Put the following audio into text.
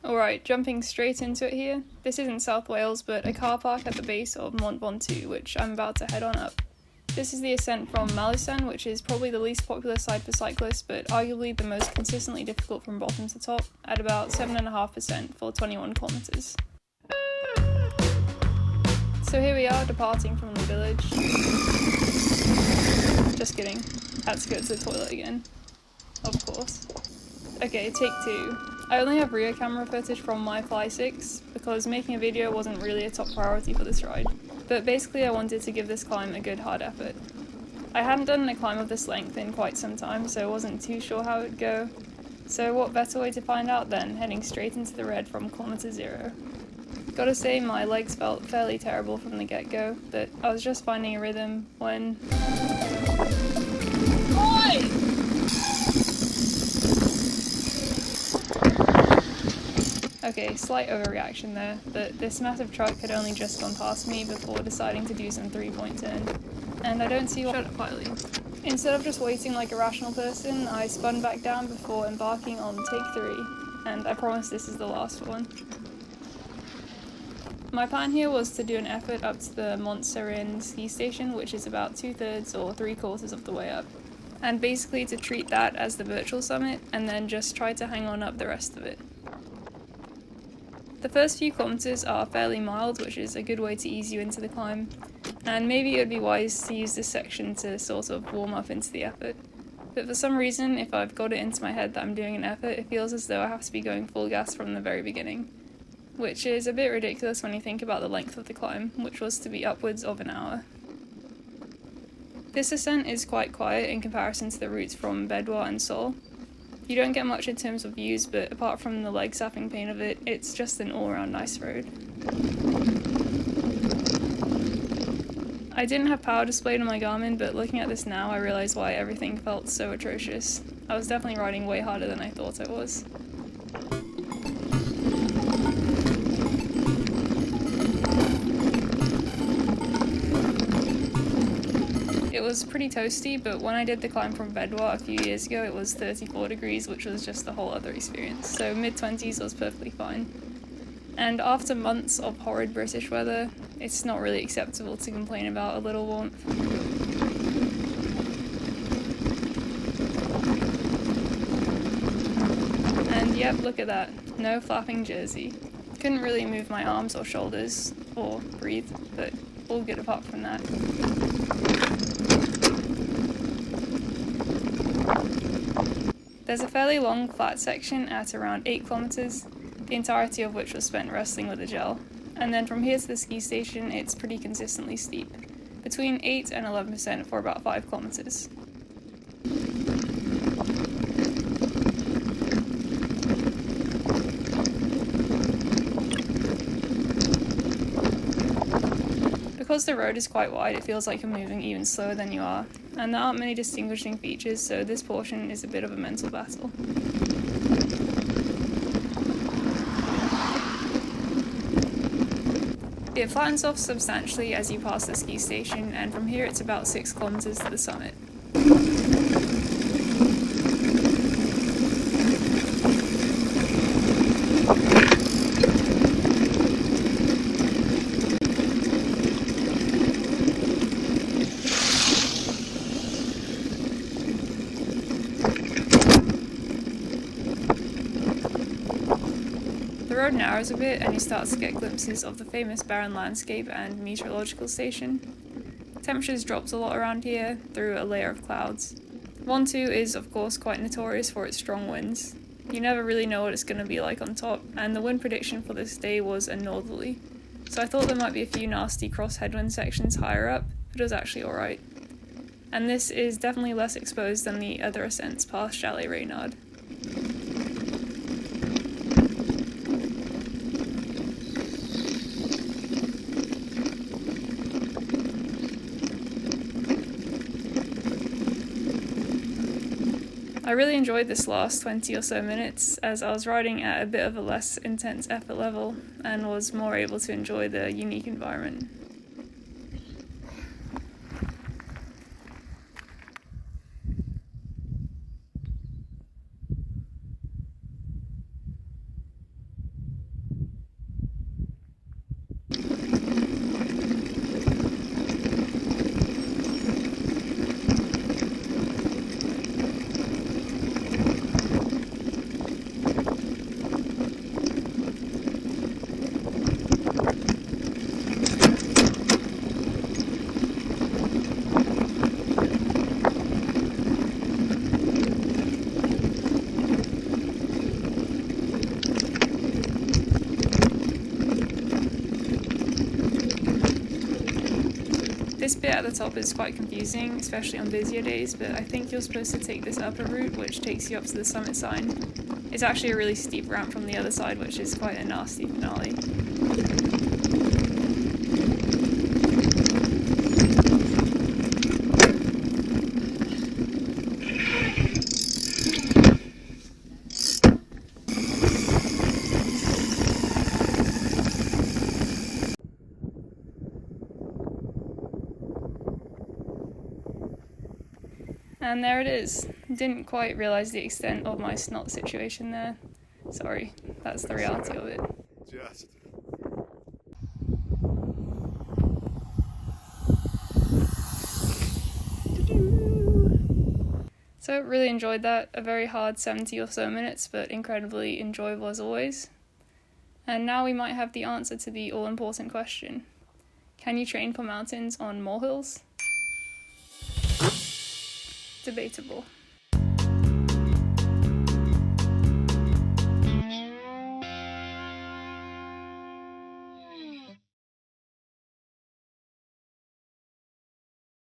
Alright, jumping straight into it here. This isn't South Wales, but a car park at the base of Mont Ventoux, which I'm about to head on up. This is the ascent from Malaucène, which is probably the least popular side for cyclists, but arguably the most consistently difficult from bottom to top, at about 7.5% for 21 kilometers. So here we are, departing from the village. Just kidding, had to go to the toilet again. Of course. Okay, take two. I only have rear camera footage from my Fly 6, because making a video wasn't really a top priority for this ride. But basically I wanted to give this climb a good hard effort. I hadn't done a climb of this length in quite some time, so I wasn't too sure how it would go. So what better way to find out than heading straight into the red from kilometer 0. Gotta say my legs felt fairly terrible from the get-go, but I was just finding a rhythm when... Oi! Okay, slight overreaction there, but this massive truck had only just gone past me before deciding to do some three-point turn. And I don't see what— Shut up, Piley. Instead of just waiting like a rational person, I spun back down before embarking on take 3, and I promise this is the last one. My plan here was to do an effort up to the Mont Ventoux ski station, which is about 2/3 or 3/4 of the way up, and basically to treat that as the virtual summit, and then just try to hang on up the rest of it. The first few kilometers are fairly mild, which is a good way to ease you into the climb, and maybe it would be wise to use this section to sort of warm up into the effort. But for some reason, if I've got it into my head that I'm doing an effort, it feels as though I have to be going full gas from the very beginning. Which is a bit ridiculous when you think about the length of the climb, which was to be upwards of an hour. This ascent is quite quiet in comparison to the routes from Bedouin and Sol. You don't get much in terms of views, but apart from the leg sapping pain of it, it's just an all-around nice road. I didn't have power displayed on my Garmin, but looking at this now I realise why everything felt so atrocious. I was definitely riding way harder than I thought I was. It was pretty toasty, but when I did the climb from Bedouin a few years ago it was 34 degrees, which was just a whole other experience, so mid-20s was perfectly fine. And after months of horrid British weather, it's not really acceptable to complain about a little warmth. And yep, look at that, no flapping jersey. Couldn't really move my arms or shoulders, or breathe, but all good apart from that. There's a fairly long flat section at around 8 kilometers, the entirety of which was spent wrestling with a gel. And then from here to the ski station it's pretty consistently steep, between 8 and 11% for about 5 kilometers. Because the road is quite wide, it feels like you're moving even slower than you are, and there aren't many distinguishing features, so this portion is a bit of a mental battle. It flattens off substantially as you pass the ski station, and from here it's about 6 kilometers to the summit. The road narrows a bit and you start to get glimpses of the famous barren landscape and meteorological station. Temperatures dropped a lot around here through a layer of clouds. Ventoux is of course quite notorious for its strong winds. You never really know what it's going to be like on top, and the wind prediction for this day was a northerly. So I thought there might be a few nasty cross headwind sections higher up, but it was actually alright. And this is definitely less exposed than the other ascents past Chalet Reynard. I really enjoyed this last 20 or so minutes, as I was riding at a bit of a less intense effort level and was more able to enjoy the unique environment. This bit at the top is quite confusing, especially on busier days, but I think you're supposed to take this upper route, which takes you up to the summit sign. It's actually a really steep ramp from the other side, which is quite a nasty finale. And there it is. Didn't quite realise the extent of my snot situation there. Sorry, that's the reality of it. So really enjoyed that. A very hard 70 or so minutes, but incredibly enjoyable as always. And now we might have the answer to the all-important question. Can you train for mountains on molehills? Debatable.